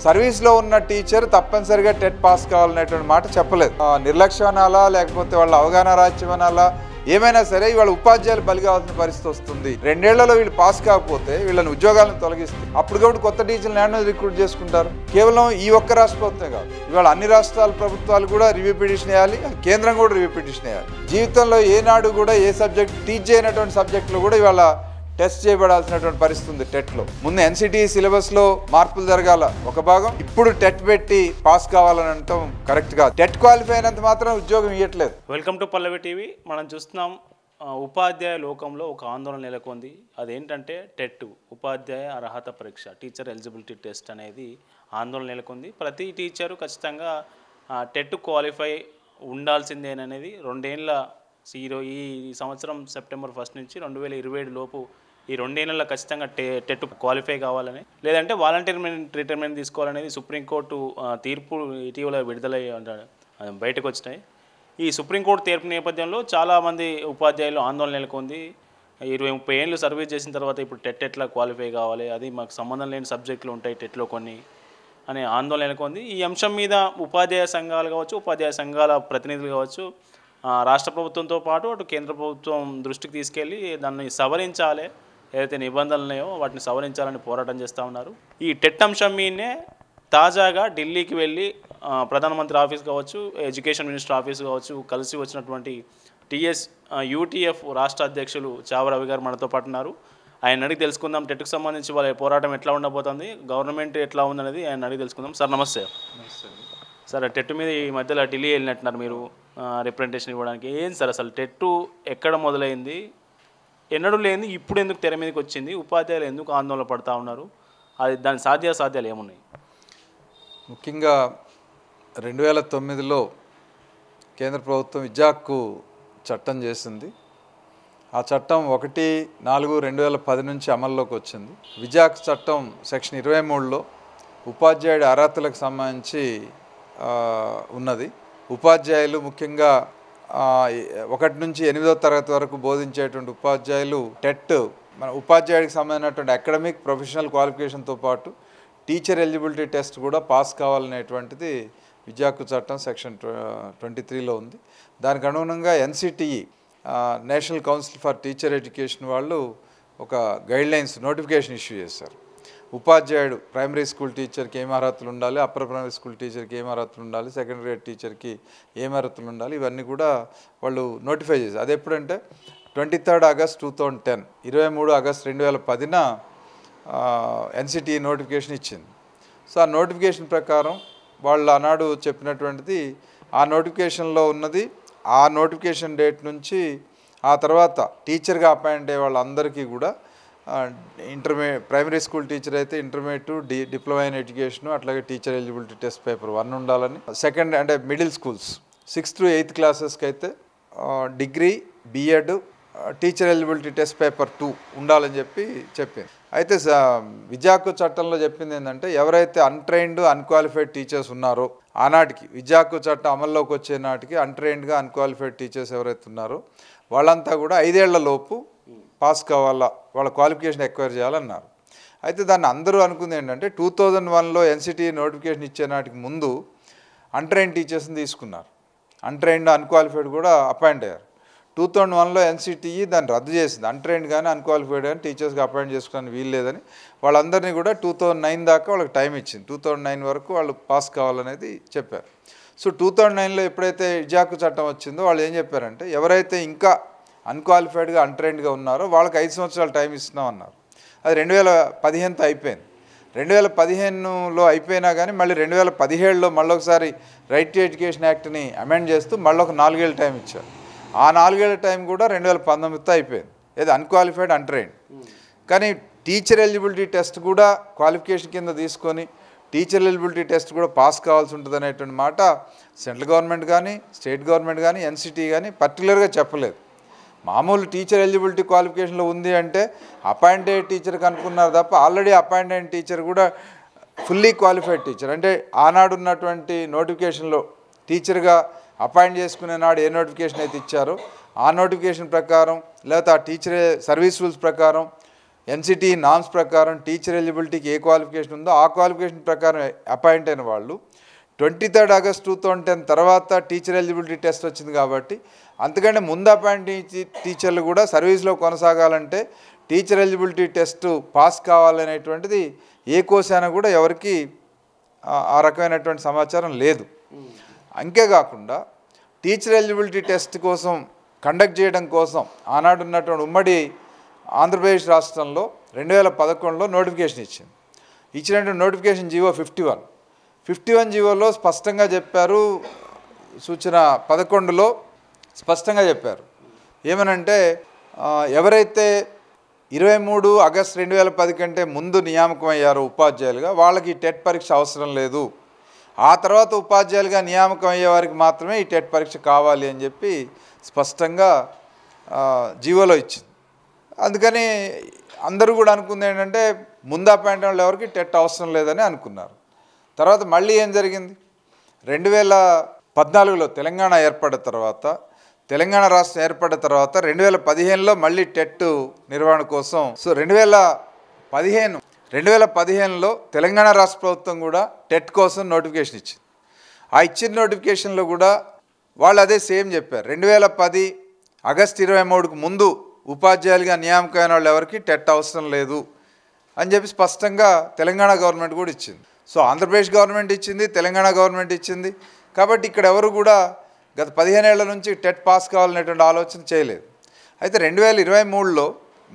సర్వీస్లో ఉన్న టీచర్ తప్పనిసరిగా టెట్ పాస్ కావాలనేటువంటి మాట చెప్పలేదు. నిర్లక్ష్యం అనాలా లేకపోతే వాళ్ళ అవగాహన రాజ్యం అనాలా ఏమైనా సరే ఇవాళ ఉపాధ్యాయులు బలి కావాల్సిన పరిస్థితి వస్తుంది. 2 ఏళ్లలో వీళ్ళు పాస్ కాకపోతే వీళ్ళని ఉద్యోగాలను తొలగిస్తే అప్పుడు కాబట్టి కొత్త టీచర్లు ఏమైనా రిక్రూట్ చేసుకుంటారు. కేవలం ఈ ఒక్క రాష్ట్ర ప్రభుత్వమే కాదు, ఇవాళ అన్ని రాష్ట్రాల ప్రభుత్వాలు కూడా రివ్యూ పిటిషన్ వేయాలి, కేంద్రం కూడా రివ్యూ పిటిషన్ వేయాలి. జీవితంలో ఏనాడు కూడా ఏ సబ్జెక్ట్ టీచ్ చేయనటువంటి సబ్జెక్టులు కూడా ఇవాళ టెస్ట్ చేయబడాల్సినటువంటి పరిస్థితి ఉంది. టెట్లో ముందు ఎన్సిటి సిలబస్లో మార్పులు జరగాల ఒక భాగం, ఇప్పుడు టెట్ పెట్టి పాస్ కావాలని అనటం కరెక్ట్ కాదు. టెట్ క్వాలిఫై అయినంత మాత్రం ఉద్యోగం ఇవ్వట్లేదు. Welcome to Pallavi TV. మనం చూస్తున్నాం ఉపాధ్యాయ లోకంలో ఒక ఆందోళన నెలకొంది. అదేంటంటే టెట్, ఉపాధ్యాయ అర్హత పరీక్ష, టీచర్ ఎలిజిబిలిటీ టెస్ట్ అనేది ఆందోళన నెలకొంది. ప్రతి టీచరు ఖచ్చితంగా టెట్ క్వాలిఫై ఉండాల్సిందేననేది 2 ఏళ్ళ ఈ సంవత్సరం సెప్టెంబర్ 1 నుంచి 2027 లోపు ఈ 2 ఏళ్ళలో ఖచ్చితంగా టెట్ క్వాలిఫై కావాలని, లేదంటే వాలంటీర్ రిటైర్మెంట్ తీసుకోవాలనేది సుప్రీంకోర్టు తీర్పు ఇటీవల విడుదలై బయటకు వచ్చినాయి. ఈ సుప్రీంకోర్టు తీర్పు నేపథ్యంలో చాలామంది ఉపాధ్యాయులు ఆందోళన నెలకొంది. 20-30 ఏళ్ళు సర్వీస్ చేసిన తర్వాత ఇప్పుడు టెట్ ఎట్లా క్వాలిఫై కావాలి, అది మాకు సంబంధం లేని సబ్జెక్టులు ఉంటాయి టెట్లో కొన్ని అనే ఆందోళన నెలకొంది. ఈ అంశం మీద ఉపాధ్యాయ సంఘాలు కావచ్చు, ఉపాధ్యాయ సంఘాల ప్రతినిధులు కావచ్చు, రాష్ట్ర ప్రభుత్వంతో పాటు అటు కేంద్ర ప్రభుత్వం దృష్టికి తీసుకెళ్ళి దాన్ని సవరించాలి, ఏదైతే నిబంధనలు ఉన్నాయో వాటిని సవరించాలని పోరాటం చేస్తూ ఉన్నారు. ఈ టెట్ అంశం మీదనే తాజాగా ఢిల్లీకి వెళ్ళి ప్రధానమంత్రి ఆఫీస్ కావచ్చు, ఎడ్యుకేషన్ మినిస్టర్ ఆఫీస్ కావచ్చు కలిసి వచ్చినటువంటి యూటీఎఫ్ రాష్ట్ర అధ్యక్షులు చావ రవి గారు మనతో పాటు ఉన్నారు. ఆయన అడిగి తెలుసుకుందాం టెట్కు సంబంధించి వాళ్ళ పోరాటం ఎట్లా ఉండబోతుంది, గవర్నమెంట్ ఎట్లా ఉందనేది ఆయన అడిగి తెలుసుకుందాం. సార్ నమస్తే. సార్ టెట్ మీద ఈ మధ్యలో ఢిల్లీ వెళ్ళినట్టున్నారు మీరు రిప్రజెంటేషన్ ఇవ్వడానికి. ఏం సార్ అసలు టెట్ ఎక్కడ మొదలైంది, ఎన్నడూ లేని ఇప్పుడు ఎందుకు తెర మీదకి వచ్చింది, ఉపాధ్యాయులు ఎందుకు ఆందోళన పడుతూ ఉన్నారు, అది దాని సాధ్యాలు ఏమున్నాయి? ముఖ్యంగా 2009లో కేంద్ర ప్రభుత్వం విద్యా హక్కు చట్టం చేసింది. ఆ చట్టం 1/4/2010 నుంచి అమల్లోకి వచ్చింది. విద్యా హక్కు చట్టం సెక్షన్ 23లో ఉపాధ్యాయుడి అర్హతలకు సంబంధించి ఉన్నది. ఉపాధ్యాయులు ముఖ్యంగా 1 నుంచి 8వ తరగతి వరకు బోధించేటువంటి ఉపాధ్యాయులు టెట్ మన ఉపాధ్యాయుడికి సంబంధించినటువంటి అకాడమిక్ ప్రొఫెషనల్ క్వాలిఫికేషన్తో పాటు టీచర్ ఎలిజిబిలిటీ టెస్ట్ కూడా పాస్ కావాలనేటువంటిది విద్యా హక్కు చట్టం సెక్షన్ 23లో ఉంది. దానికి అనుగుణంగా NCTE national council for teacher education వాళ్ళు ఒక గైడ్లైన్స్ నోటిఫికేషన్ ఇష్యూ చేశారు. ఉపాధ్యాయుడు ప్రైమరీ స్కూల్ టీచర్కి ఏం అర్హతలు ఉండాలి, అప్పర్ ప్రైమరీ స్కూల్ టీచర్కి ఏం అర్హతలు ఉండాలి, సెకండరీ గ్రేడ్ టీచర్కి ఏం అర్హతలు ఉండాలి, ఇవన్నీ కూడా వాళ్ళు నోటిఫై చేశారు. అది ఎప్పుడంటే 23 ఆగస్ట్ 2010, 23 ఆగస్ట్ 2010న ఎన్సిటిఈ నోటిఫికేషన్ ఇచ్చింది. సో ఆ నోటిఫికేషన్ ప్రకారం వాళ్ళు ఆనాడు చెప్పినటువంటిది ఆ నోటిఫికేషన్లో ఉన్నది. ఆ నోటిఫికేషన్ డేట్ నుంచి ఆ తర్వాత టీచర్గా అపాయింట్ అయ్యే వాళ్ళందరికీ కూడా ప్రైమరీ స్కూల్ టీచర్ అయితే ఇంటర్మీడియట్, డిప్లొమా ఇన్ ఎడ్యుకేషన్, అట్లాగే టీచర్ ఎలిజిబిలిటీ టెస్ట్ పేపర్ 1 ఉండాలని, సెకండ్ అంటే middle schools 6th to 8th క్లాసెస్కి అయితే degree, BEd, teacher eligibility test paper 2 ఉండాలని చెప్పింది. అయితే విద్యా హక్కు చట్టంలో చెప్పింది ఏంటంటే ఎవరైతే అన్ట్రైన్డ్ అన్క్వాలిఫైడ్ టీచర్స్ ఉన్నారో ఆనాటికి విద్యా హక్కు చట్టం అమల్లోకి వచ్చే నాటికి అన్ట్రైన్డ్గా అన్క్వాలిఫైడ్ టీచర్స్ ఎవరైతే ఉన్నారో వాళ్ళంతా కూడా 5 ఏళ్ల లోపు పాస్ కావాలా, వాళ్ళ క్వాలిఫికేషన్ ఎక్వైర్ చేయాలన్నారు. అయితే దాన్ని అందరూ అనుకుంది ఏంటంటే 2001లో ఎన్సిటిఈ నోటిఫికేషన్ ఇచ్చే నాటికి ముందు అన్ట్రైన్ టీచర్స్ని తీసుకున్నారు, అన్ట్రైన్డ్ అన్క్వాలిఫైడ్ కూడా అపాయింట్ అయ్యారు. 2001లో ఎన్సిటిఈ దాన్ని రద్దు చేసింది. అన్ట్రైన్డ్ కానీ అన్క్వాలిఫైడ్ కానీ టీచర్స్కి అపాయింట్ చేసుకోవడానికి వీలు లేదని వాళ్ళందరినీ కూడా 2009 దాకా వాళ్ళకి టైం ఇచ్చింది. 2009 వరకు వాళ్ళు పాస్ కావాలనేది చెప్పారు. సో 2009లో ఎప్పుడైతే విద్యా హక్కు చట్టం వచ్చిందో వాళ్ళు ఏం చెప్పారంటే ఎవరైతే ఇంకా అన్క్వాలిఫైడ్గా అన్ట్రైన్డ్గా ఉన్నారో వాళ్ళకి 5 సంవత్సరాలు టైం ఇస్తున్నాం అన్నారు. అది 2015తో అయిపోయింది. 2015లో అయిపోయినా కానీ మళ్ళీ 2017లో మళ్ళొకసారి రైట్ టు ఎడ్యుకేషన్ యాక్ట్ని అమెండ్ చేస్తూ మళ్ళీ ఒక 4 ఏళ్ళ టైం ఇచ్చారు. ఆ 4 ఏళ్ళ టైం కూడా 2019తో అయిపోయింది. ఏది అన్క్వాలిఫైడ్ అన్ట్రైన్డ్. కానీ టీచర్ ఎలిజిబిలిటీ టెస్ట్ కూడా క్వాలిఫికేషన్ కింద తీసుకొని టీచర్ ఎలిజిబిలిటీ టెస్ట్ కూడా పాస్ కావాల్సి ఉంటుంది అనేటువంటి మాట సెంట్రల్ గవర్నమెంట్ కానీ స్టేట్ గవర్నమెంట్ కానీ ఎన్సిటి కానీ పర్టికులర్గా చెప్పలేదు. మామూలు టీచర్ ఎలిజిబిలిటీ క్వాలిఫికేషన్లో ఉంది అంటే అపాయింట్ అయ్యే టీచర్కి అనుకున్నారు తప్ప ఆల్రెడీ అపాయింట్ అయిన టీచర్ కూడా ఫుల్లీ క్వాలిఫైడ్ టీచర్ అంటే ఆనాడు ఉన్నటువంటి నోటిఫికేషన్లో టీచర్గా అపాయింట్ చేసుకునే నాడు ఏ నోటిఫికేషన్ అయితే ఇచ్చారో ఆ నోటిఫికేషన్ ప్రకారం లేకపోతే ఆ టీచర్ సర్వీస్ రూల్స్ ప్రకారం ఎన్సిటి నామ్స్ ప్రకారం టీచర్ ఎలిజిబిలిటీకి ఏ క్వాలిఫికేషన్ ఉందో ఆ క్వాలిఫికేషన్ ప్రకారం అపాయింట్ అయిన వాళ్ళు 23 ఆగస్ట్ 2010 తర్వాత టీచర్ ఎలిజిబిలిటీ టెస్ట్ వచ్చింది కాబట్టి అంతకంటే ముందు అపాయింట్ టీచర్లు కూడా సర్వీస్లో కొనసాగాలంటే టీచర్ ఎలిజిబిలిటీ టెస్ట్ పాస్ కావాలనేటువంటిది ఏ కోశాన కూడా ఎవరికి ఆ రకమైనటువంటి సమాచారం లేదు. అంతేకాకుండా టీచర్ ఎలిజిబిలిటీ టెస్ట్ కోసం కండక్ట్ చేయడం కోసం ఆనాడు ఉన్నటువంటి ఉమ్మడి ఆంధ్రప్రదేశ్ రాష్ట్రంలో 2011లో నోటిఫికేషన్ ఇచ్చినటువంటి నోటిఫికేషన్ జీవో 51 జీవోలో స్పష్టంగా చెప్పారు. సూచన 11లో స్పష్టంగా చెప్పారు ఏమనంటే ఎవరైతే 23 ఆగస్ట్ 2010 కంటే ముందు నియామకం అయ్యారో ఉపాధ్యాయులుగా వాళ్ళకి ఈ టెట్ పరీక్ష అవసరం లేదు, ఆ తర్వాత ఉపాధ్యాయులుగా నియామకం అయ్యే వారికి మాత్రమే ఈ టెట్ పరీక్ష కావాలి అని చెప్పి స్పష్టంగా జీవోలో ఇచ్చింది. అందుకని అందరూ కూడా అనుకుంది ఏంటంటే ముందు అపాయింట్ వాళ్ళు ఎవరికి టెట్ అవసరం లేదని అనుకున్నారు. తర్వాత మళ్ళీ ఏం జరిగింది, 2014లో తెలంగాణ ఏర్పడిన తర్వాత తెలంగాణ రాష్ట్రం ఏర్పడిన తర్వాత 2015లో మళ్ళీ టెట్ నిర్వహణ కోసం సో 2015లో తెలంగాణ రాష్ట్ర ప్రభుత్వం కూడా టెట్ కోసం నోటిఫికేషన్ ఇచ్చింది. ఆ ఇచ్చిన నోటిఫికేషన్లో కూడా వాళ్ళు అదే సేమ్ చెప్పారు, 2010 ఆగస్ట్ 23కు ముందు ఉపాధ్యాయులుగా నియామకమైన వాళ్ళు ఎవరికి టెట్ అవసరం లేదు అని చెప్పి స్పష్టంగా తెలంగాణ గవర్నమెంట్ కూడా ఇచ్చింది. సో ఆంధ్రప్రదేశ్ గవర్నమెంట్ ఇచ్చింది, తెలంగాణ గవర్నమెంట్ ఇచ్చింది. కాబట్టి ఇక్కడ ఎవరు కూడా గత 15 ఏళ్ల నుంచి టెట్ పాస్ కావాలనేటువంటి ఆలోచన చేయలేదు. అయితే 2023లో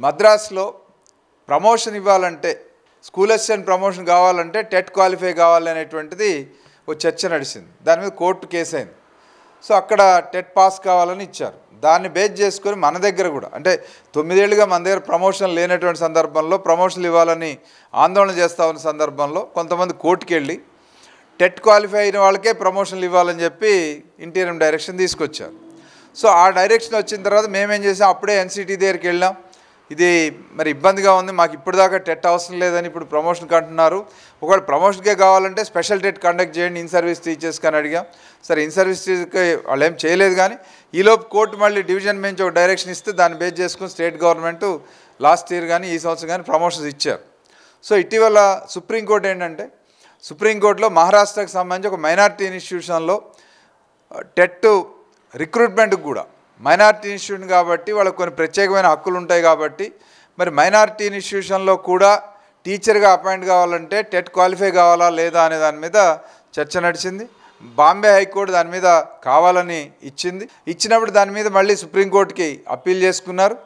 మద్రాసులో ప్రమోషన్ ఇవ్వాలంటే స్కూల్ అసిస్టెంట్ ప్రమోషన్ కావాలంటే టెట్ క్వాలిఫై కావాలి అనేటువంటిది ఒక చర్చ నడిచింది. దాని మీద కోర్టు కేసు అయింది. సో అక్కడ టెట్ పాస్ కావాలని ఇచ్చారు. దాన్ని బేస్ చేసుకొని మన దగ్గర కూడా అంటే 9 ఏళ్ళుగా మన దగ్గర ప్రమోషన్ లేనటువంటి సందర్భంలో ప్రమోషన్లు ఇవ్వాలని ఆందోళన చేస్తూ ఉన్న సందర్భంలో కొంతమంది కోర్టుకు వెళ్ళి టెట్ క్వాలిఫై అయిన వాళ్ళకే ప్రమోషన్లు ఇవ్వాలని చెప్పి ఇంటీరియం డైరెక్షన్ తీసుకొచ్చారు. సో ఆ డైరెక్షన్ వచ్చిన తర్వాత మేమేం చేసాం, అప్పుడే ఎన్సిటి దగ్గరికి వెళ్ళాం. ఇది మరి ఇబ్బందిగా ఉంది, మాకు ఇప్పటిదాకా టెట్ అవసరం లేదని ఇప్పుడు ప్రమోషన్కి అంటున్నారు, ఒకవేళ ప్రమోషన్కే కావాలంటే స్పెషల్ టెట్ కండక్ట్ చేయండి ఇన్ సర్వీస్ టీచర్స్కి అని అడిగాం. సరే ఇన్ సర్వీస్ టీచర్కి వాళ్ళు ఏం చేయలేదు, కానీ ఈలోపు కోర్టు మళ్ళీ డివిజన్ బెంచ్ ఒక డైరెక్షన్ ఇస్తే దాన్ని బేస్ చేసుకుని స్టేట్ గవర్నమెంట్ లాస్ట్ ఇయర్ కానీ ఈ సంవత్సరం కానీ ప్రమోషన్స్ ఇచ్చారు. సో ఇటీవల సుప్రీంకోర్టు ఏంటంటే సుప్రీంకోర్టులో మహారాష్ట్రకు సంబంధించి ఒక మైనారిటీ ఇన్స్టిట్యూషన్లో టెట్ రిక్రూట్మెంట్కి కూడా మైనారిటీ ఇన్స్టిట్యూషన్ కాబట్టి వాళ్ళకి కొన్ని ప్రత్యేకమైన హక్కులు ఉంటాయి కాబట్టి మరి మైనారిటీ ఇన్స్టిట్యూషన్లో కూడా టీచర్గా అపాయింట్ కావాలంటే టెట్ క్వాలిఫై కావాలా లేదా అనే దాని మీద చర్చ నడిచింది. బాంబే హైకోర్టు దాని మీద కావాలని ఇచ్చినప్పుడు దాని మీద మళ్ళీ సుప్రీంకోర్టుకి అప్పీల్ చేసుకున్నారు.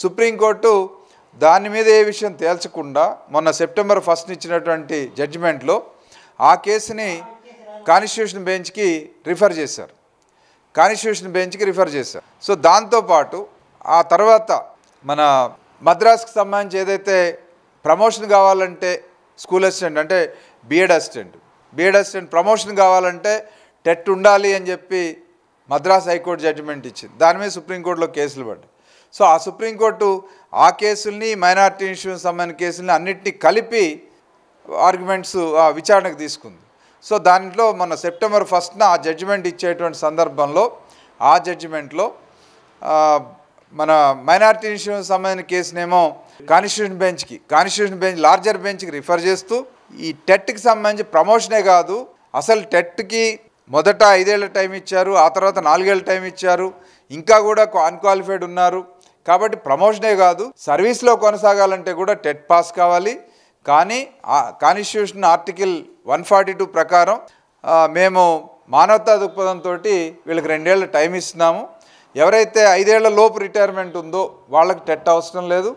సుప్రీంకోర్టు దాని మీద ఏ విషయం తేల్చకుండా మొన్న సెప్టెంబర్ 1 ఇచ్చినటువంటి జడ్జిమెంట్లో ఆ కేసుని కాన్స్టిట్యూషన్ బెంచ్కి రిఫర్ చేశారు. సో దాంతోపాటు ఆ తర్వాత మన మద్రాస్కి సంబంధించి ఏదైతే ప్రమోషన్ కావాలంటే స్కూల్ అసిస్టెంట్ అంటే బిఎడ్ అసిస్టెంట్ ప్రమోషన్ కావాలంటే టెట్ ఉండాలి అని చెప్పి మద్రాస్ హైకోర్టు జడ్జిమెంట్ ఇచ్చింది. దాని మీద సుప్రీంకోర్టులో కేసులు పడ్డాయి. సో ఆ సుప్రీంకోర్టు ఆ కేసుల్ని మైనారిటీ ఇన్స్టిట్యూషన్ సంబంధించిన కేసుల్ని అన్నింటినీ కలిపి ఆర్గ్యుమెంట్స్ విచారణకు తీసుకుంది. సో దాంట్లో మన సెప్టెంబర్ 1న ఆ జడ్జిమెంట్ ఇచ్చేటువంటి సందర్భంలో ఆ జడ్జిమెంట్లో మన మైనారిటీ ఇన్స్టిట్యూషన్ సంబంధించిన కేసునేమో కాన్స్టిట్యూషన్ బెంచ్ లార్జర్ బెంచ్కి రిఫర్ చేస్తూ ఈ టెట్కి సంబంధించి ప్రమోషనే కాదు, అసలు టెట్కి మొదట 5 ఏళ్ల టైం ఇచ్చారు, ఆ తర్వాత 4 ఏళ్ల టైం ఇచ్చారు, ఇంకా కూడా అన్క్వాలిఫైడ్ ఉన్నారు కాబట్టి ప్రమోషనే కాదు సర్వీస్లో కొనసాగాలంటే కూడా టెట్ పాస్ కావాలి. కానీ కాన్స్టిట్యూషన్ ఆర్టికల్ 142 ప్రకారం మేము మానవతా దృక్పథంతో వీళ్ళకి 2 ఏళ్ల టైం ఇస్తున్నాము. ఎవరైతే 5 ఏళ్ల లోపు రిటైర్మెంట్ ఉందో వాళ్ళకి టెట్ అవసరం లేదు,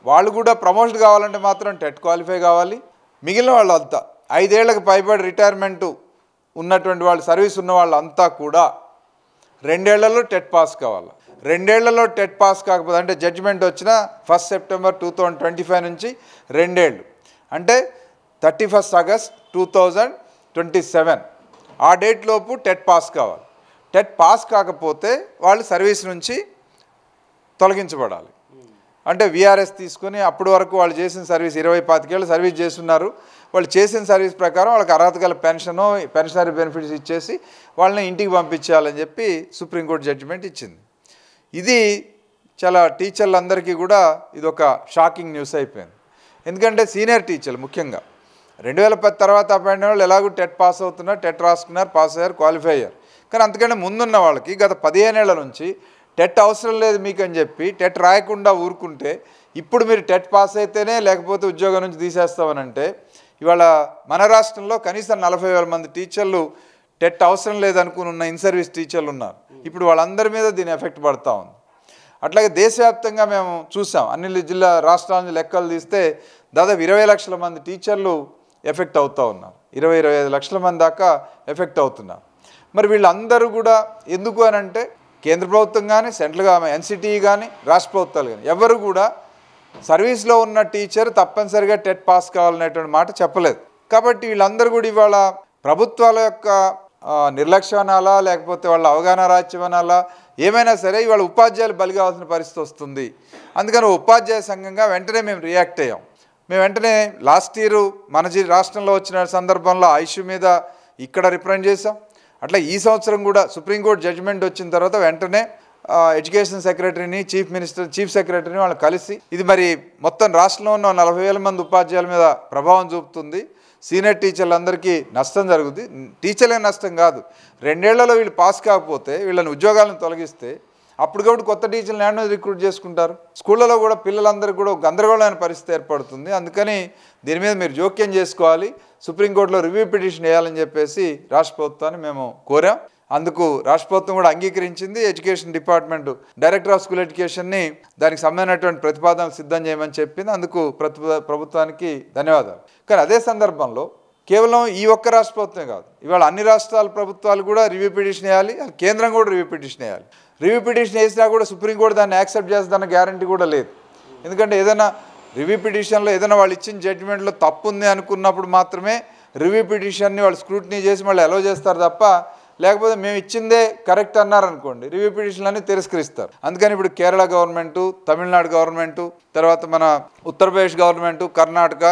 వాళ్ళు కూడా ప్రమోషన్ కావాలంటే మాత్రం టెట్ క్వాలిఫై కావాలి. మిగిలిన వాళ్ళంతా 5 ఏళ్లకు పైబడి రిటైర్మెంటు ఉన్నటువంటి వాళ్ళు సర్వీస్ ఉన్న వాళ్ళంతా కూడా 2 ఏళ్లలో టెట్ పాస్ కావాలి. 2 ఏళ్లలో టెట్ పాస్ కాకపోతే అంటే జడ్జిమెంట్ వచ్చిన 1 సెప్టెంబర్ 2025 నుంచి 2 ఏళ్ళు అంటే 31 ఆగస్ట్ 2027 ఆ డేట్ లోపు టెట్ పాస్ కావాలి. టెట్ పాస్ కాకపోతే వాళ్ళు సర్వీస్ నుంచి తొలగించబడాలి. అంటే విఆర్ఎస్ తీసుకుని అప్పటి వరకు వాళ్ళు చేసిన సర్వీస్ 20-25 ఏళ్ళు సర్వీస్ చేస్తున్నారు, వాళ్ళు చేసిన సర్వీస్ ప్రకారం వాళ్ళకి అర్హత గల పెన్షనరీ బెనిఫిట్స్ ఇచ్చేసి వాళ్ళని ఇంటికి పంపించాలని చెప్పి సుప్రీంకోర్టు జడ్జిమెంట్ ఇచ్చింది. ఇది చాలా టీచర్లందరికీ కూడా ఇది ఒక షాకింగ్ న్యూస్ అయిపోయింది. ఎందుకంటే సీనియర్ టీచర్లు ముఖ్యంగా 2010 తర్వాత అపాయింట్ అయిన వాళ్ళు ఎలాగో టెట్ పాస్ అవుతున్నారు, టెట్ రాసుకున్నారు, పాస్ అయ్యారు, క్వాలిఫై అయ్యారు. కానీ అంతకంటే ముందున్న వాళ్ళకి గత 15 ఏళ్ల నుంచి టెట్ అవసరం లేదు మీకు అని చెప్పి టెట్ రాయకుండా ఊరుకుంటే ఇప్పుడు మీరు టెట్ పాస్ అయితేనే లేకపోతే ఉద్యోగం నుంచి తీసేస్తామనంటే ఇవాళ మన రాష్ట్రంలో కనీసం 40,000 మంది టీచర్లు టెట్ అవసరం లేదనుకుని ఉన్న ఇన్ సర్వీస్ టీచర్లు ఉన్నారు. ఇప్పుడు వాళ్ళందరి మీద దీని ఎఫెక్ట్ పడుతూ ఉంది. అట్లాగే దేశవ్యాప్తంగా మేము చూసాం, అన్ని జిల్లా రాష్ట్రాల నుంచి లెక్కలు తీస్తే దాదాపు 20 లక్షల మంది టీచర్లు ఎఫెక్ట్ అవుతూ ఉన్నారు. 20-25 లక్షల మంది దాకా ఎఫెక్ట్ అవుతున్నారు. మరి వీళ్ళందరూ కూడా ఎందుకు అని అంటే కేంద్ర ప్రభుత్వం కానీ సెంట్రల్గా ఎన్సిటీ కానీ రాష్ట్ర ప్రభుత్వాలు కానీ ఎవరు కూడా సర్వీస్లో ఉన్న టీచర్ తప్పనిసరిగా టెట్ పాస్ కావాలనేటువంటి మాట చెప్పలేదు. కాబట్టి వీళ్ళందరూ కూడా ఇవాళ ప్రభుత్వాల యొక్క నిర్లక్ష్యం అనాలా లేకపోతే వాళ్ళ అవగాహన రాజ్యం అనాలా ఏమైనా సరే ఇవాళ ఉపాధ్యాయులు బలి కావాల్సిన పరిస్థితి వస్తుంది. అందుకని ఉపాధ్యాయ సంఘంగా వెంటనే మేము రియాక్ట్ అయ్యాం. మేము వెంటనే లాస్ట్ ఇయర్ మన రాష్ట్రంలో వచ్చిన సందర్భంలో ఐష్యూ మీద ఇక్కడ రిప్రజెంట్ చేసాం. అట్లా ఈ సంవత్సరం కూడా సుప్రీంకోర్టు జడ్జిమెంట్ వచ్చిన తర్వాత వెంటనే ఎడ్యుకేషన్ సెక్రటరీని చీఫ్ సెక్రటరీని వాళ్ళు కలిసి ఇది మరి మొత్తం రాష్ట్రంలో ఉన్న 40,000 మంది ఉపాధ్యాయుల మీద ప్రభావం చూపుతుంది, సీనియర్ టీచర్లందరికీ నష్టం జరుగుతుంది. టీచర్లే నష్టం కాదు, 2 ఏళ్లలో వీళ్ళు పాస్ కాకపోతే వీళ్ళని ఉద్యోగాలను తొలగిస్తే అప్పుడు కాబట్టి కొత్త టీచర్లు ఏమన్నా రిక్రూట్ చేసుకుంటారు. స్కూళ్ళలో కూడా పిల్లలందరికీ కూడా గందరగోళమైన పరిస్థితి ఏర్పడుతుంది. అందుకని దీని మీద మీరు జోక్యం చేసుకోవాలి, సుప్రీంకోర్టులో రివ్యూ పిటిషన్ వేయాలని చెప్పేసి రాష్ట్ర ప్రభుత్వాన్ని మేము కోరాం. అందుకు రాష్ట్ర ప్రభుత్వం కూడా అంగీకరించింది. Education department director of school ఎడ్యుకేషన్ని దానికి సంబంధించినటువంటి ప్రతిపాదనలు సిద్ధం చేయమని చెప్పింది. అందుకు ప్రభుత్వానికి ధన్యవాదాలు. కానీ అదే సందర్భంలో కేవలం ఈ ఒక్క రాష్ట్ర ప్రభుత్వమే కాదు, ఇవాళ అన్ని రాష్ట్రాల ప్రభుత్వాలు కూడా రివ్యూ పిటిషన్ వేయాలి, కేంద్రం కూడా రివ్యూ పిటిషన్ వేయాలి. రివ్యూ పిటిషన్ వేసినా కూడా సుప్రీంకోర్టు దాన్ని యాక్సెప్ట్ చేస్తుందన్న గ్యారంటీ కూడా లేదు. ఎందుకంటే ఏదైనా రివ్యూ పిటిషన్లో ఏదైనా వాళ్ళు ఇచ్చిన జడ్జిమెంట్లో తప్పు ఉంది అనుకున్నప్పుడు మాత్రమే రివ్యూ పిటిషన్ని వాళ్ళు స్క్రూటినీ చేసి మళ్ళీ అలో చేస్తారు తప్ప, లేకపోతే మేము ఇచ్చిందే కరెక్ట్ అన్నారనుకోండి రివ్యూ పిటిషన్లన్నీ తిరస్కరిస్తారు. అందుకని ఇప్పుడు కేరళ గవర్నమెంటు, తమిళనాడు గవర్నమెంటు, తర్వాత మన ఉత్తరప్రదేశ్ గవర్నమెంటు, కర్ణాటక,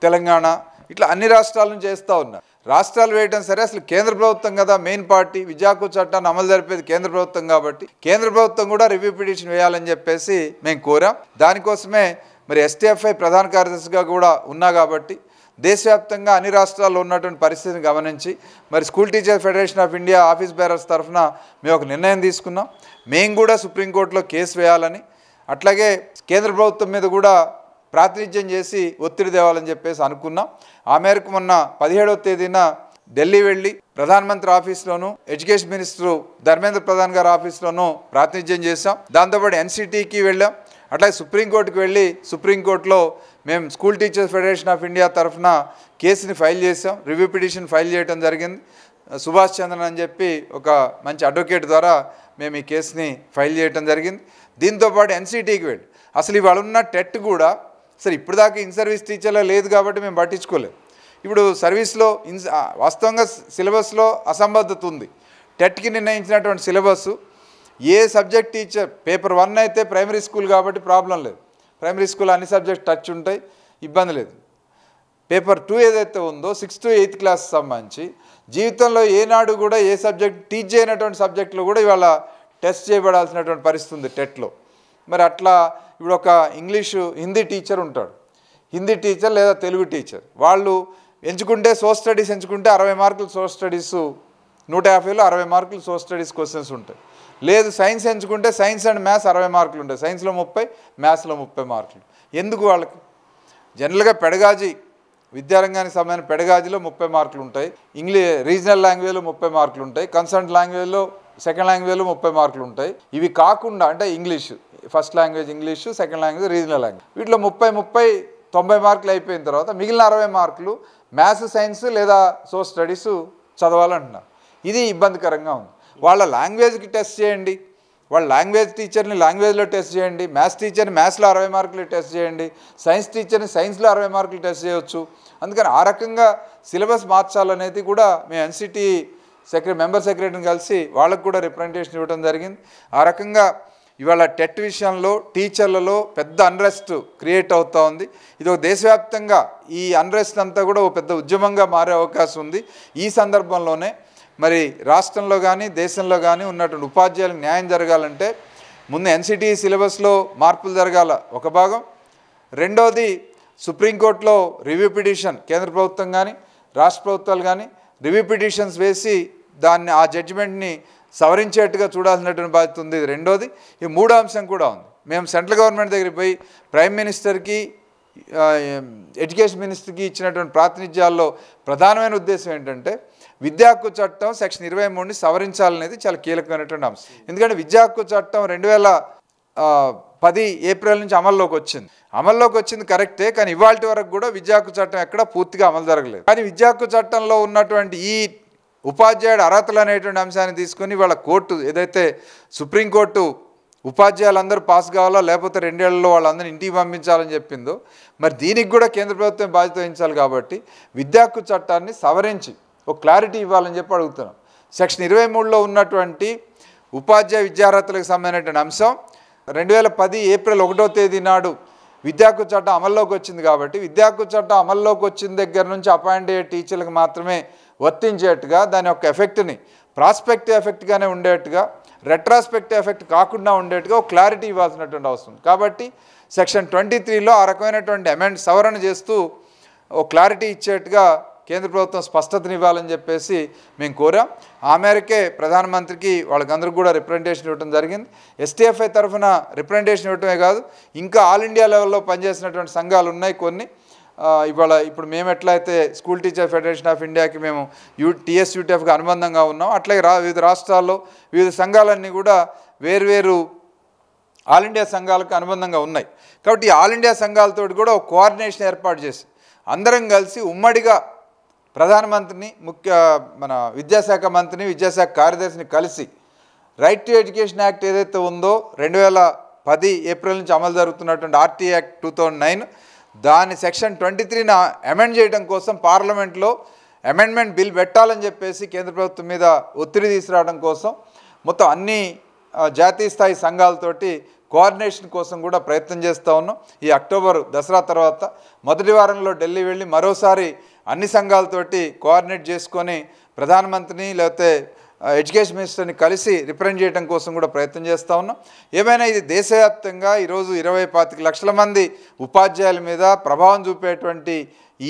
తెలంగాణ ఇట్లా అన్ని రాష్ట్రాల నుంచి చేస్తూ ఉన్నారు. రాష్ట్రాలు వేయటం సరే, అసలు కేంద్ర ప్రభుత్వం కదా మెయిన్ పార్టీ, విద్యా హక్కు చట్టాన్ని అమలు జరిపేది కేంద్ర ప్రభుత్వం కాబట్టి కేంద్ర ప్రభుత్వం కూడా రివ్యూ పిటిషన్ వేయాలని చెప్పేసి మేము కోరాం. దానికోసమే మరి ఎస్టీఎఫ్ఐ ప్రధాన కార్యదర్శిగా కూడా ఉన్నా కాబట్టి దేశవ్యాప్తంగా అన్ని రాష్ట్రాల్లో ఉన్నటువంటి పరిస్థితిని గమనించి మరి school teacher federation of India office bearers తరఫున మేము ఒక నిర్ణయం తీసుకున్నాం. మేము కూడా సుప్రీంకోర్టులో కేసు వేయాలని, అట్లాగే కేంద్ర ప్రభుత్వం మీద కూడా ప్రాతినిధ్యం చేసి ఒత్తిడి తేవాలని చెప్పేసి అనుకున్నాం. ఆ మేరకు మొన్న 17వ తేదీన ఢిల్లీ వెళ్ళి ప్రధానమంత్రి ఆఫీస్లోనూ ఎడ్యుకేషన్ మినిస్టరు ధర్మేంద్ర ప్రధాన్ గారి ఆఫీస్లోనూ ప్రాతినిధ్యం చేశాం. దాంతోపాటు ఎన్సిటీకి వెళ్ళాం. అట్లాగే సుప్రీంకోర్టుకు వెళ్ళి సుప్రీంకోర్టులో మేము school teachers federation of India తరఫున కేసుని ఫైల్ చేసాం, రివ్యూ పిటిషన్ ఫైల్ చేయడం జరిగింది. సుభాష్ చంద్రన్ అని చెప్పి ఒక మంచి అడ్వకేట్ ద్వారా మేము ఈ కేసుని ఫైల్ చేయడం జరిగింది. దీంతోపాటు ఎన్సిటీకి వెళ్ళి అసలు ఇవాళ ఉన్న టెట్ కూడా సరే ఇప్పుడు దాకా ఇన్ సర్వీస్ టీచర్లో లేదు కాబట్టి మేము పట్టించుకోలేదు. ఇప్పుడు సర్వీస్లో వాస్తవంగా సిలబస్లో అసంబద్ధత ఉంది. టెట్కి నిర్ణయించినటువంటి సిలబస్ ఏ సబ్జెక్ట్ టీచర్ పేపర్ 1 అయితే ప్రైమరీ స్కూల్ కాబట్టి ప్రాబ్లం లేదు, ప్రైమరీ స్కూల్ అన్ని సబ్జెక్ట్ టచ్ ఉంటాయి, ఇబ్బంది లేదు. పేపర్ 2 ఏదైతే ఉందో 6th to 8th క్లాస్ సంబంధించి జీవితంలో ఏనాడు కూడా ఏ సబ్జెక్ట్ టీచ్ చేయనటువంటి సబ్జెక్టులో కూడా ఇవాళ టెస్ట్ చేయబడాల్సినటువంటి పరిస్థితి ఉంది టెట్లో. మరి అట్లా ఇప్పుడు ఒక హిందీ టీచర్ ఉంటాడు, హిందీ టీచర్ లేదా తెలుగు టీచర్, వాళ్ళు ఎంచుకుంటే సోషల్ స్టడీస్ ఎంచుకుంటే 60 మార్కులు సోషల్ స్టడీస్, 150లో 60 మార్కులు సోషల్ స్టడీస్ క్వశ్చన్స్ ఉంటాయి. లేదు సైన్స్ ఎంచుకుంటే సైన్స్ అండ్ మ్యాథ్స్ 60 మార్కులు ఉంటాయి, సైన్స్లో 30, మ్యాథ్స్లో 30 మార్కులు. ఎందుకు వాళ్ళకి జనరల్గా పెడగాజీ విద్యారంగానికి సంబంధించిన పెడగాజీలో 30 మార్కులు ఉంటాయి, రీజనల్ లాంగ్వేజ్లో 30 మార్కులు ఉంటాయి, కన్సర్న్ లాంగ్వేజ్లో సెకండ్ లాంగ్వేజ్లో 30 మార్కులు ఉంటాయి. ఇవి కాకుండా అంటే English first language English, second language regional language, వీటిలో 30 మార్కులు అయిపోయిన తర్వాత మిగిలిన 60 మార్కులు మ్యాథ్స్, సైన్స్ లేదా సోషల్ స్టడీస్ చదవాలంటున్నారు. ఇది ఇబ్బందికరంగా ఉంది. వాళ్ళ లాంగ్వేజ్కి టెస్ట్ చేయండి, వాళ్ళ లాంగ్వేజ్ టీచర్ని లాంగ్వేజ్లో టెస్ట్ చేయండి, మ్యాథ్స్ టీచర్ని మ్యాథ్స్లో 60 మార్కులు టెస్ట్ చేయండి, సైన్స్ టీచర్ని సైన్స్లో 60 మార్కులు టెస్ట్ చేయవచ్చు. అందుకని ఆ రకంగా సిలబస్ మార్చాలనేది కూడా మేము ఎన్సిటీ మెంబర్ సెక్రటరీని కలిసి వాళ్ళకు కూడా రిప్రజెంటేషన్ ఇవ్వడం జరిగింది. ఆ రకంగా ఇవాళ టెట్ విషయంలో టీచర్లలో పెద్ద అన్రెస్ట్ క్రియేట్ అవుతూ ఉంది. ఇది ఒక దేశవ్యాప్తంగా ఈ అన్రెస్ట్ అంతా కూడా ఒక పెద్ద ఉద్యమంగా మారే అవకాశం ఉంది. ఈ సందర్భంలోనే మరి రాష్ట్రంలో కానీ దేశంలో కానీ ఉన్నటువంటి ఉపాధ్యాయులకు న్యాయం జరగాలంటే ముందు ఎన్సిటి సిలబస్లో మార్పులు జరగాల ఒక భాగం, రెండోది సుప్రీంకోర్టులో రివ్యూ పిటిషన్ కేంద్ర ప్రభుత్వం కానీ రాష్ట్ర ప్రభుత్వాలు కానీ రివ్యూ పిటిషన్స్ వేసి దాన్ని ఆ జడ్జిమెంట్ని సవరించేట్టుగా చూడాల్సినటువంటి బాధ్యత ఉంది. రెండోది ఈ మూడో అంశం కూడా ఉంది. మేము సెంట్రల్ గవర్నమెంట్ దగ్గరికి పోయి ప్రైమ్ మినిస్టర్కి ఎడ్యుకేషన్ మినిస్టర్కి ఇచ్చినటువంటి ప్రాతినిధ్యాల్లో ప్రధానమైన ఉద్దేశం ఏంటంటే విద్యా హక్కు చట్టం సెక్షన్ 23ని సవరించాలనేది చాలా కీలకమైనటువంటి అంశం. ఎందుకంటే విద్యా హక్కు చట్టం 2010 ఏప్రిల్ నుంచి అమల్లోకి వచ్చింది కరెక్టే, కానీ ఇవాళ వరకు కూడా విద్యా హక్కు చట్టం ఎక్కడ పూర్తిగా అమలు జరగలేదు. కానీ విద్యా హక్కు చట్టంలో ఉన్నటువంటి ఈ ఉపాధ్యాయుడు అర్హతలు అనేటువంటి అంశాన్ని తీసుకొని వాళ్ళ కోర్టు ఏదైతే సుప్రీంకోర్టు ఉపాధ్యాయులందరూ పాస్ కావాలా లేకపోతే 2 ఏళ్లలో వాళ్ళందరినీ ఇంటికి పంపించాలని చెప్పిందో, మరి దీనికి కూడా కేంద్ర ప్రభుత్వం బాధ్యత వహించాలి. కాబట్టి విద్యా హక్కు చట్టాన్ని సవరించి ఒక క్లారిటీ ఇవ్వాలని చెప్పి అడుగుతున్నాం. సెక్షన్ 23లో ఉన్నటువంటి ఉపాధ్యాయ విద్యార్హతలకు సంబంధించిన అంశం 2010 ఏప్రిల్ 1వ తేదీ నాడు విద్యా హక్కు చట్టం అమల్లోకి వచ్చింది. కాబట్టి విద్యా హక్కు చట్టం అమల్లోకి వచ్చిన దగ్గర నుంచి అపాయింట్ అయ్యే టీచర్లకు మాత్రమే వర్తించేట్టుగా దాని యొక్క ఎఫెక్ట్ని ప్రాస్పెక్టివ్ ఎఫెక్ట్గానే ఉండేట్టుగా, రెట్రాస్పెక్టివ్ ఎఫెక్ట్ కాకుండా ఉండేట్టుగా ఒక క్లారిటీ ఇవ్వాల్సినటువంటి అవసరం. కాబట్టి సెక్షన్ 23లో ఆ రకమైనటువంటి సవరణ చేస్తూ ఒక క్లారిటీ ఇచ్చేట్టుగా కేంద్ర ప్రభుత్వం స్పష్టతనివ్వాలని చెప్పేసి మేము కోరాం. ఆ మేరకే ప్రధానమంత్రికి వాళ్ళకందరికీ కూడా రిప్రజెంటేషన్ ఇవ్వడం జరిగింది. ఎస్టీఎఫ్ఐ తరఫున రిప్రజెంటేషన్ ఇవ్వటమే కాదు, ఇంకా ఆల్ ఇండియా లెవెల్లో పనిచేసినటువంటి సంఘాలు ఉన్నాయి కొన్ని. ఇప్పుడు మేము ఎట్లయితే స్కూల్ టీచర్ ఫెడరేషన్ ఆఫ్ ఇండియాకి మేము టీఎస్యూటీఎఫ్కి అనుబంధంగా ఉన్నాం, అట్లాగే వివిధ రాష్ట్రాల్లో వివిధ సంఘాలన్నీ కూడా వేర్వేరు ఆల్ ఇండియా సంఘాలకు అనుబంధంగా ఉన్నాయి. కాబట్టి ఈ ఆల్ ఇండియా సంఘాలతో కూడా ఒక కోఆర్డినేషన్ ఏర్పాటు చేసి అందరం కలిసి ఉమ్మడిగా ప్రధానమంత్రిని, మన విద్యాశాఖ మంత్రిని, విద్యాశాఖ కార్యదర్శిని కలిసి రైట్ టు ఎడ్యుకేషన్ యాక్ట్ ఏదైతే ఉందో 2010 ఏప్రిల్ నుంచి అమలు జరుగుతున్నటువంటి ఆర్టీ యాక్ట్ 2009 దాని సెక్షన్ 23ని అమెండ్ చేయడం కోసం పార్లమెంట్లో అమెండ్మెంట్ బిల్ పెట్టాలని చెప్పేసి కేంద్ర ప్రభుత్వం మీద ఒత్తిడి తీసుకురావడం కోసం మొత్తం అన్ని జాతీయ స్థాయి సంఘాలతోటి కోఆర్డినేషన్ కోసం కూడా ప్రయత్నం చేస్తూ ఉన్నాం. ఈ అక్టోబర్ దసరా తర్వాత మొదటి వారంలో ఢిల్లీ వెళ్ళి మరోసారి అన్ని సంఘాలతోటి కోఆర్డినేట్ చేసుకొని ప్రధానమంత్రిని లేకపోతే ఎడ్యుకేషన్ మినిస్టర్ని కలిసి రిప్రజెంట్ చేయడం కోసం కూడా ప్రయత్నం చేస్తూ ఉన్నాం. ఏమైనా ఇది దేశవ్యాప్తంగా ఈరోజు 20-25 లక్షల మంది ఉపాధ్యాయుల మీద ప్రభావం చూపేటువంటి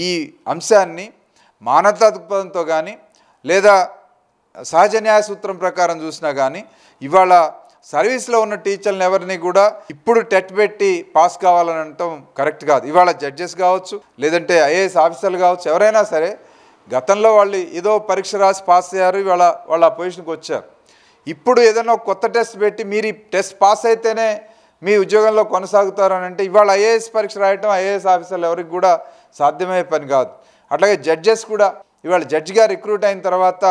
ఈ అంశాన్ని మానవతా దృక్పథంతో కానీ లేదా సహజ న్యాయ సూత్రం ప్రకారం చూసినా కానీ ఇవాళ సర్వీస్లో ఉన్న టీచర్లను ఎవరిని కూడా ఇప్పుడు టెట్ పెట్టి పాస్ కావాలని అనటం కరెక్ట్ కాదు. ఇవాళ జడ్జెస్ కావచ్చు, లేదంటే ఐఏఎస్ ఆఫీసర్లు కావచ్చు, ఎవరైనా సరే గతంలో వాళ్ళు ఏదో పరీక్ష రాసి పాస్ అయ్యారు, ఇవాళ వాళ్ళు ఆ పొజిషన్కి వచ్చారు. ఇప్పుడు ఏదైనా ఒక కొత్త టెస్ట్ పెట్టి మీరు ఈ టెస్ట్ పాస్ అయితేనే మీ ఉద్యోగంలో కొనసాగుతారు అని అంటే ఇవాళ ఐఏఎస్ పరీక్ష రాయటం ఐఏఎస్ ఆఫీసర్లు ఎవరికి కూడా సాధ్యమయ్యే పని కాదు. అట్లాగే జడ్జెస్ కూడా ఇవాళ జడ్జిగా రిక్రూట్ అయిన తర్వాత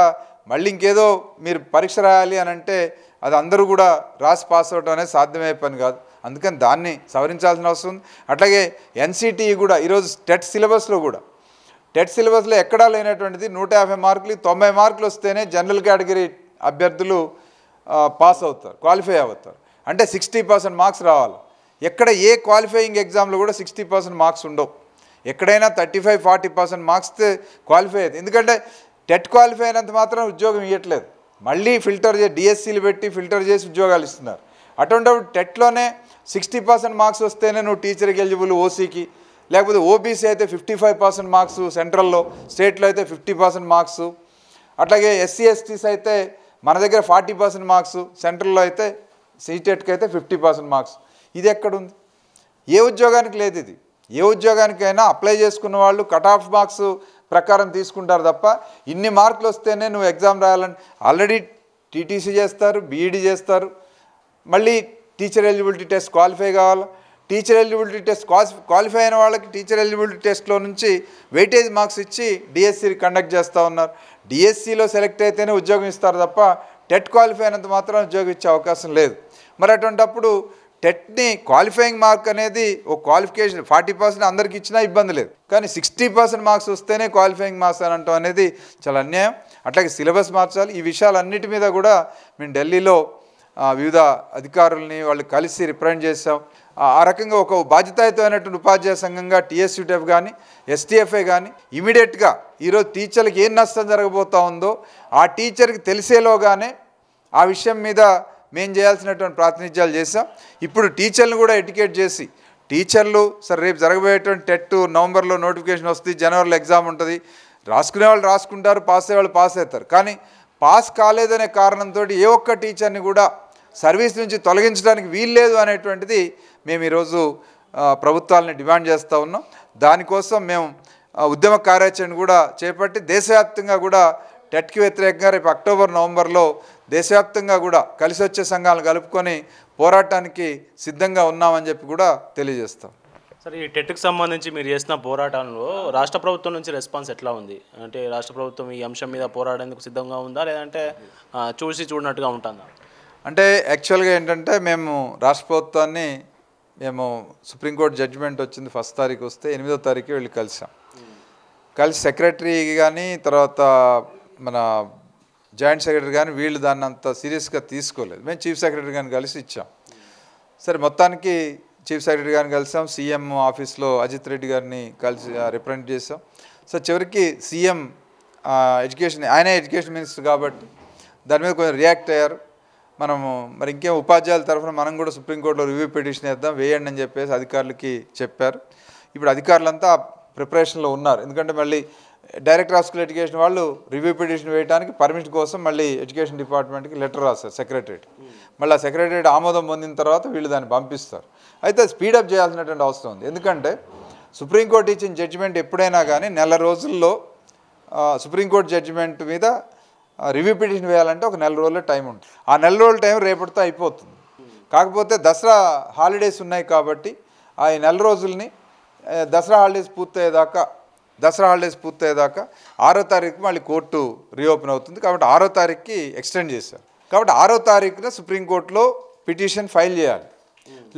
మళ్ళీ ఇంకేదో మీరు పరీక్ష రాయాలి అని అంటే అది అందరూ కూడా రాసి పాస్ అవ్వడం అనేది సాధ్యమయ్యే పని కాదు. అందుకని దాన్ని సవరించాల్సిన అవసరం ఉంది. అట్లాగే ఎన్సిటి కూడా ఈరోజు టెట్ సిలబస్లో ఎక్కడా లేనటువంటిది 150 మార్కులు 90 మార్కులు వస్తేనే జనరల్ కేటగిరీ అభ్యర్థులు పాస్ అవుతారు, క్వాలిఫై అవుతారు. అంటే 60% మార్క్స్ రావాలి. ఎక్కడ ఏ క్వాలిఫైయింగ్ ఎగ్జామ్లో కూడా 60% మార్క్స్ ఉండవు. ఎక్కడైనా 35-40% మార్క్స్ క్వాలిఫై అవుతుంది. ఎందుకంటే టెట్ క్వాలిఫై అయినంత మాత్రం ఉద్యోగం ఇవ్వట్లేదు, మళ్ళీ ఫిల్టర్ చేసి డిఎస్సీలు పెట్టి ఫిల్టర్ చేసి ఉద్యోగాలు ఇస్తున్నారు. అటువంటిప్పుడు టెట్లోనే 60% మార్క్స్ వస్తేనే నువ్వు టీచర్కి ఎలిజిబుల్ ఓసీకి, లేకపోతే ఓబీసీ అయితే 55% మార్క్స్, సెంట్రల్లో స్టేట్లో అయితే 50% మార్క్స్, అట్లాగే ఎస్సీ ఎస్టీస్ అయితే మన దగ్గర 40% మార్క్స్, సెంట్రల్లో అయితే సీటెట్కి అయితే 50% మార్క్స్. ఇది ఎక్కడుంది? ఏ ఉద్యోగానికి లేదు ఇది. ఏ ఉద్యోగానికైనా అప్లై చేసుకున్న వాళ్ళు కట్ ఆఫ్ మార్క్స్ ప్రకారం తీసుకుంటారు తప్ప ఇన్ని మార్కులు వస్తేనే నువ్వు ఎగ్జామ్ రాయాలని ఆల్రెడీ టీటీసీ చేస్తారు, బీఈడీ చేస్తారు, మళ్ళీ టీచర్ ఎలిజిబిలిటీ టెస్ట్ క్వాలిఫై కావాలి. టీచర్ ఎలిజిబిలిటీ టెస్ట్ క్వాలిఫై అయిన వాళ్ళకి టీచర్ ఎలిజిబిలిటీ టెస్ట్లో నుంచి వెయిటేజ్ మార్క్స్ ఇచ్చి డిఎస్సీ కండక్ట్ చేస్తూ ఉన్నారు. డిఎస్సీలో సెలెక్ట్ అయితేనే ఉద్యోగం ఇస్తారు తప్ప టెట్ క్వాలిఫై అయినంత మాత్రం ఉద్యోగం ఇచ్చే అవకాశం లేదు. మరి అటువంటిప్పుడు టెట్ని క్వాలిఫైయింగ్ మార్క్ అనేది ఒక క్వాలిఫికేషన్ 40% అందరికి ఇచ్చినా ఇబ్బంది లేదు, కానీ 60% మార్క్స్ వస్తేనే క్వాలిఫైయింగ్ మార్క్స్ అని అంటాం అనేది చాలా అన్యాయం. అట్లాగే సిలబస్ మార్చాలి. ఈ విషయాలన్నిటి మీద కూడా మేము ఢిల్లీలో వివిధ అధికారుల్ని వాళ్ళు కలిసి రిప్రజెంట్ చేసాం. ఆ రకంగా ఒక బాధ్యతాయుతమైనటువంటి ఉపాధ్యాయ సంఘంగా టీఎస్యూటీఎఫ్ కానీ ఎస్టీఎఫ్ఐ కానీ ఇమీడియట్గా ఈరోజు టీచర్లకు ఏం నష్టం జరగబోతూ ఉందో ఆ టీచర్కి తెలిసేలోగానే ఆ విషయం మీద మేము చేయాల్సినటువంటి ప్రాతినిధ్యాలు చేసాం. ఇప్పుడు టీచర్లను కూడా ఎడ్యుకేట్ చేసి టీచర్లు సరే రేపు జరగబోయేటువంటి టెట్ నవంబర్లో నోటిఫికేషన్ వస్తుంది, జనవరిలో ఎగ్జామ్ ఉంటుంది, రాసుకునే వాళ్ళు రాసుకుంటారు, పాస్ అయ్యే వాళ్ళు పాస్ అవుతారు. కానీ పాస్ కాలేదనే కారణంతో ఏ ఒక్క టీచర్ని కూడా సర్వీస్ నుంచి తొలగించడానికి వీల్లేదు అనేటువంటిది మేము ఈరోజు ప్రభుత్వాలని డిమాండ్ చేస్తూ ఉన్నాం. దానికోసం మేము ఉద్యమ కార్యాచరణ కూడా చేపట్టి దేశవ్యాప్తంగా కూడా టెట్కి వ్యతిరేకంగా రేపు అక్టోబర్ నవంబర్లో దేశవ్యాప్తంగా కూడా కలిసి వచ్చే సంఘాలను కలుపుకొని పోరాటానికి సిద్ధంగా ఉన్నామని చెప్పి కూడా తెలియజేస్తాం. సరే, ఈ టెట్కి సంబంధించి మీరు చేసిన పోరాటంలో రాష్ట్ర ప్రభుత్వం నుంచి రెస్పాన్స్ ఎట్లా ఉంది? అంటే రాష్ట్ర ప్రభుత్వం ఈ అంశం మీద పోరాడేందుకు సిద్ధంగా ఉందా, లేదంటే చూసి చూడనట్టుగా ఉంటుందా? అంటే యాక్చువల్గా ఏంటంటే మేము రాష్ట్ర ప్రభుత్వాన్ని సుప్రీంకోర్టు జడ్జిమెంట్ వచ్చింది 1వ తారీఖు వస్తే 8వ తారీఖు వెళ్ళి కలిసాం. కలిసి సెక్రటరీ కానీ తర్వాత మన జాయింట్ సెక్రటరీ కానీ వీళ్ళు దాన్ని అంత సీరియస్గా తీసుకోలేదు. మేము చీఫ్ సెక్రటరీ గారిని కలిసి ఇచ్చాం. సరే, మొత్తానికి చీఫ్ సెక్రటరీ గారిని కలిసాం, సీఎం ఆఫీస్లో అజిత్ రెడ్డి గారిని కలిసి రిప్రజెంట్ చేసాం. సో చివరికి సీఎం ఆయనే ఎడ్యుకేషన్ మినిస్టర్ కాబట్టి దాని మీద కొంచెం రియాక్ట్ అయ్యారు. మనము మరి ఇంకేం ఉపాధ్యాయుల తరఫున మనం కూడా సుప్రీంకోర్టులో రివ్యూ పిటిషన్ వేయండి అని చెప్పేసి అధికారులకి చెప్పారు. ఇప్పుడు అధికారులంతా ప్రిపరేషన్లో ఉన్నారు. ఎందుకంటే మళ్ళీ డైరెక్టర్ ఆఫ్ స్కూల్ ఎడ్యుకేషన్ వాళ్ళు రివ్యూ పిటిషన్ వేయడానికి పర్మిషన్ కోసం మళ్ళీ ఎడ్యుకేషన్ డిపార్ట్మెంట్కి లెటర్ రాస్తారు సెక్రటరేట్. మళ్ళీ ఆ సెక్రటరేట్ ఆమోదం పొందిన తర్వాత వీళ్ళు దాన్ని పంపిస్తారు. అయితే స్పీడప్ చేయాల్సినటువంటి అవసరం ఉంది. ఎందుకంటే సుప్రీంకోర్టు ఇచ్చిన జడ్జిమెంట్ ఎప్పుడైనా కానీ నెల రోజుల్లో సుప్రీంకోర్టు జడ్జిమెంట్ మీద రివ్యూ పిటిషన్ వేయాలంటే ఒక నెల రోజుల టైం ఉంటుంది. ఆ నెల రోజుల టైం రేపటితో అయిపోతుంది. కాకపోతే దసరా హాలిడేస్ ఉన్నాయి కాబట్టి ఆ నెల రోజుల్ని దసరా హాలిడేస్ పూర్తయ్యేదాకా 6వ తారీఖు మళ్ళీ కోర్టు రీఓపెన్ అవుతుంది. కాబట్టి 6వ తారీఖుకి ఎక్స్టెండ్ చేశారు. కాబట్టి 6వ తారీఖున సుప్రీంకోర్టులో పిటిషన్ ఫైల్ చేయాలి.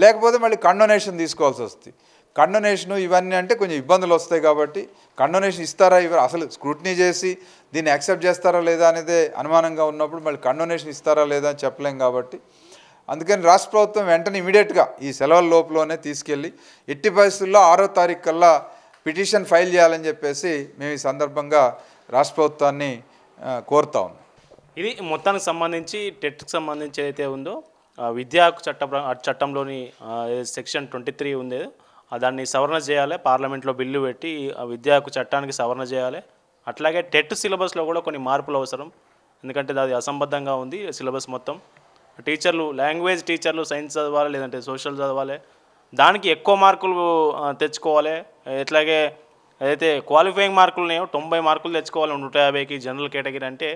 లేకపోతే మళ్ళీ కండోనేషన్ తీసుకోవాల్సి వస్తుంది. కండోనేషను ఇవన్నీ అంటే కొంచెం ఇబ్బందులు వస్తాయి. కాబట్టి కండోనేషన్ ఇస్తారా ఇవ్వరా, అసలు స్క్రూటినీ చేసి దీన్ని యాక్సెప్ట్ చేస్తారా లేదా అనేదే అనుమానంగా ఉన్నప్పుడు మళ్ళీ కండోనేషన్ ఇస్తారా లేదా అని చెప్పలేం. కాబట్టి అందుకని రాష్ట్ర ప్రభుత్వం వెంటనే ఇమీడియట్గా ఈ సెలవుల లోపలనే తీసుకెళ్ళి ఎట్టి పరిస్థితుల్లో 6వ తారీఖు కల్లా పిటిషన్ ఫైల్ చేయాలని చెప్పేసి మేము ఈ సందర్భంగా రాష్ట్ర ప్రభుత్వాన్ని కోరుతా ఉన్నాం. ఇది మొత్తానికి సంబంధించి టెట్కి సంబంధించి ఏదైతే ఉందో విద్యా చట్టంలోని సెక్షన్ 23 ఉంది, దాన్ని సవరణ చేయాలి. పార్లమెంట్లో బిల్లు పెట్టి విద్యా చట్టానికి సవరణ చేయాలి. అట్లాగే టెట్ సిలబస్లో కూడా కొన్ని మార్పులు అవసరం. ఎందుకంటే అది అసంబద్ధంగా ఉంది సిలబస్ మొత్తం. టీచర్లు లాంగ్వేజ్ టీచర్లు సైన్స్ చదవాలి, లేదంటే సోషల్ చదవాలి, దానికి ఎక్కువ మార్కులు తెచ్చుకోవాలి. ఎట్లాగే ఏదైతే క్వాలిఫైయింగ్ మార్కులు ఉన్నాయో 90 మార్కులు తెచ్చుకోవాలి 150కి జనరల్ కేటగిరీ అంటే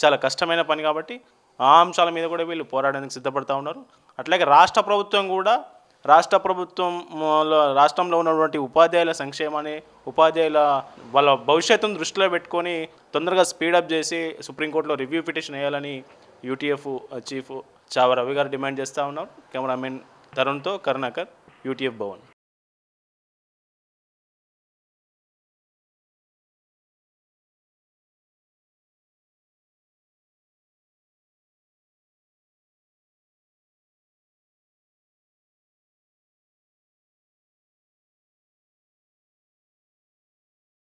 చాలా కష్టమైన పని. కాబట్టి ఆ అంశాల మీద కూడా వీళ్ళు పోరాడడానికి సిద్ధపడుతూ ఉన్నారు. అట్లాగే రాష్ట్రంలో ఉన్నటువంటి ఉపాధ్యాయుల సంక్షేమాన్ని, ఉపాధ్యాయుల వాళ్ళ భవిష్యత్తును దృష్టిలో పెట్టుకొని తొందరగా స్పీడప్ చేసి సుప్రీంకోర్టులో రివ్యూ పిటిషన్ వేయాలని యూటీఎఫ్ చీఫ్ చావ రవి గారు డిమాండ్ చేస్తూ ఉన్నారు. కెమెరామెన్ తరుణ్తో కరుణాకర్, యూటీఎఫ్ భవన్.